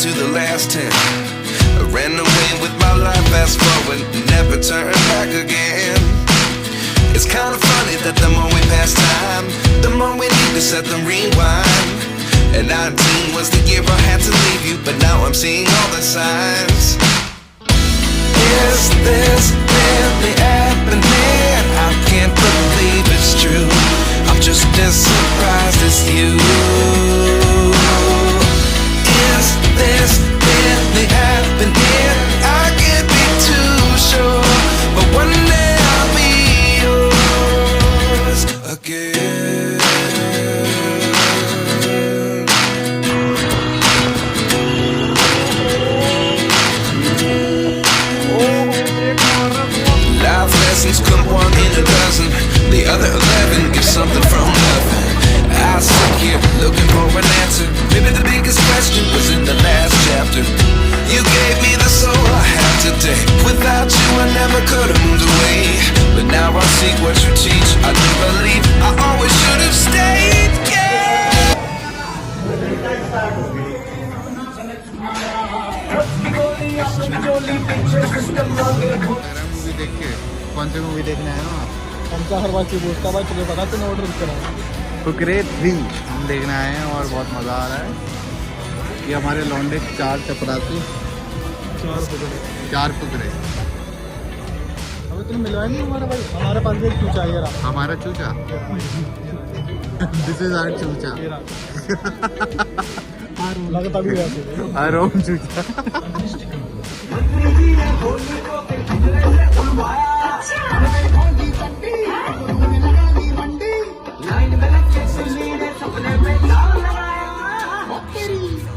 to the last 10. I ran away with my life, fast forward, never turn back again. It's kind of funny that the more we pass time, the more we need to set the rewind. And 19 was the year I had to leave you, but now I'm seeing all the signs. Is this really happening? I can't believe it's true. I'm just as surprised as you. Is this really happening? I can't be too sure, but one day I'll be yours again. Life lessons come one in a dozen. The other 11 give something from nothing. I sit here looking for an answer. Maybe the biggest question was in the last chapter. You gave me the soul I have today. Without you I never could have moved away. But now I see what you teach. I do believe I always should have stayed. Yeah. Movie देख के कौन सी movie देखने आए हो आप? हमका हर बात की पूछता भाई, तुझे पता तो ऑर्डर करा फुकरे 3 हम देखने आए हैं और बहुत मज़ा आ रहा है। ये हमारे लौंडे 4 चपरासी 4 फुकरे। अबे तुम मिलवाए नहीं हमारा भाई, हमारे पास भी एक चूचा है यार। हमारा चूचा दिस इज आवर चूचा। लगता भी वैसे आरोम चूचा।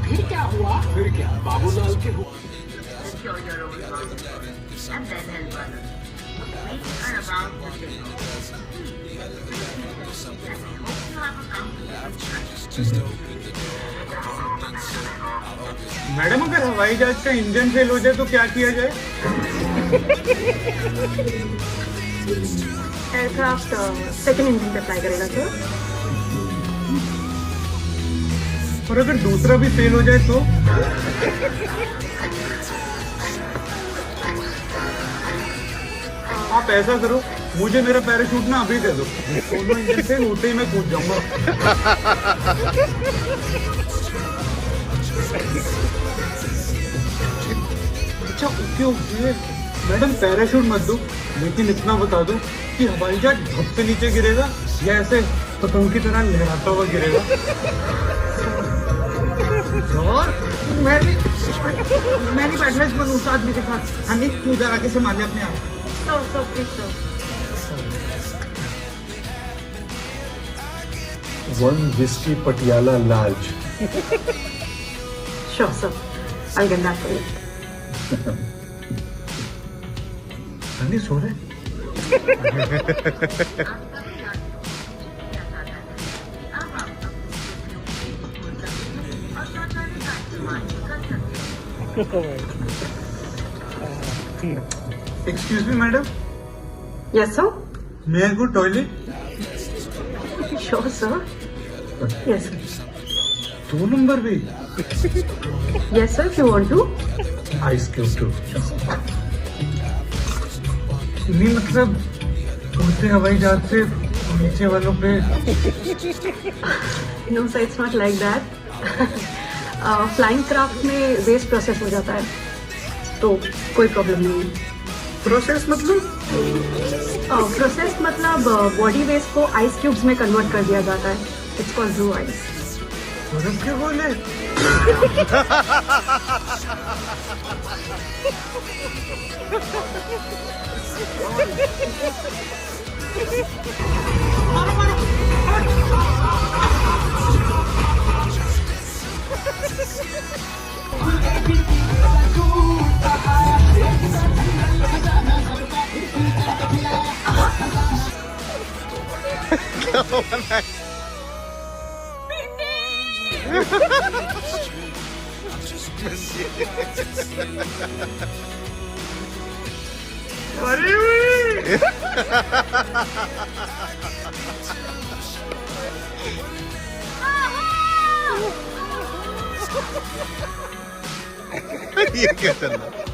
फिर क्या हुआ? फिर क्या बाबूलाल के मैडम अगर हवाई जहाज का इंजन फेल हो जाए तो क्या किया जाए? एयरक्राफ्ट सेकंड इंजन पे अप्लाई करेगा सर। और अगर दूसरा भी फेल हो जाए तो? आप ऐसा करो, मुझे मेरा पैराशूट ना अभी दे दो, दोनों इंजन फेल होते ही मैं कूद जाऊंगा। अच्छा ओके ओके मैडम, पैराशूट मत दो, लेकिन इतना बता दो कि हवाई जहाज धप से नीचे गिरेगा या ऐसे पतंग की तरह लहराता हुआ गिरेगा। और मैं भी बैठना बनूं उस आदमी के साथ। हमें क्यों जरा के संभाल ले अपने आप। So please sir. One whiskey Patiala large. Sure sir, I'll get that for you. नहीं सो रहे? Excuse me, madam. Yes sir. May I go toilet? Sure sir. Yes sir. 2 number भी? Yes sir, if you want to. Ice cube too. नहीं मतलब उड़ते हवाई जहाज से नीचे वालों पे। No sir, it's not like that. Flying craft में वेस्ट प्रोसेस हो जाता है, तो कोई प्रॉब्लम नहीं है। प्रोसेस मतलब? प्रोसेस मतलब बॉडी वेस्ट को आइस क्यूब्स में कन्वर्ट कर दिया जाता है। It's called blue eyes. बर्फ के गोले? ये क्या चल रहा है?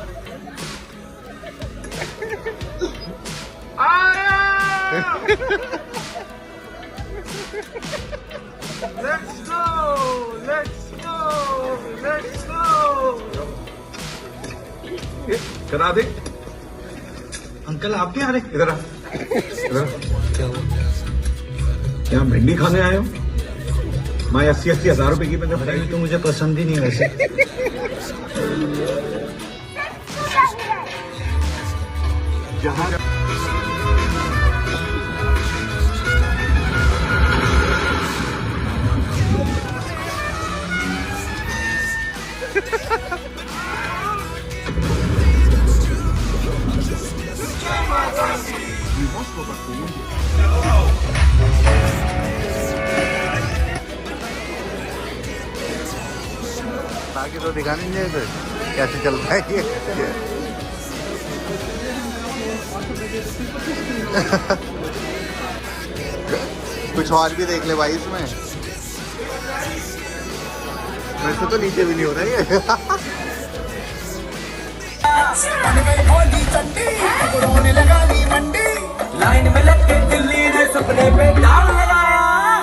करा दे। अंकल आप नहीं आ रहे? इधर आ, इधर आ। क्या भिंडी खाने आए हो? मैं 80-80 हजार रुपए की मैंने अरे तो मुझे पसंद ही नहीं वैसे। जहाँ बाकी तो दिखा नहीं दे कैसे चल रहा है ये। कुछ और भी देख ले भाई इसमें। वैसे तो नीचे भी नहीं हो रहा है ये। लाइन में लग के दिल्ली ने सपने पे दाग लगा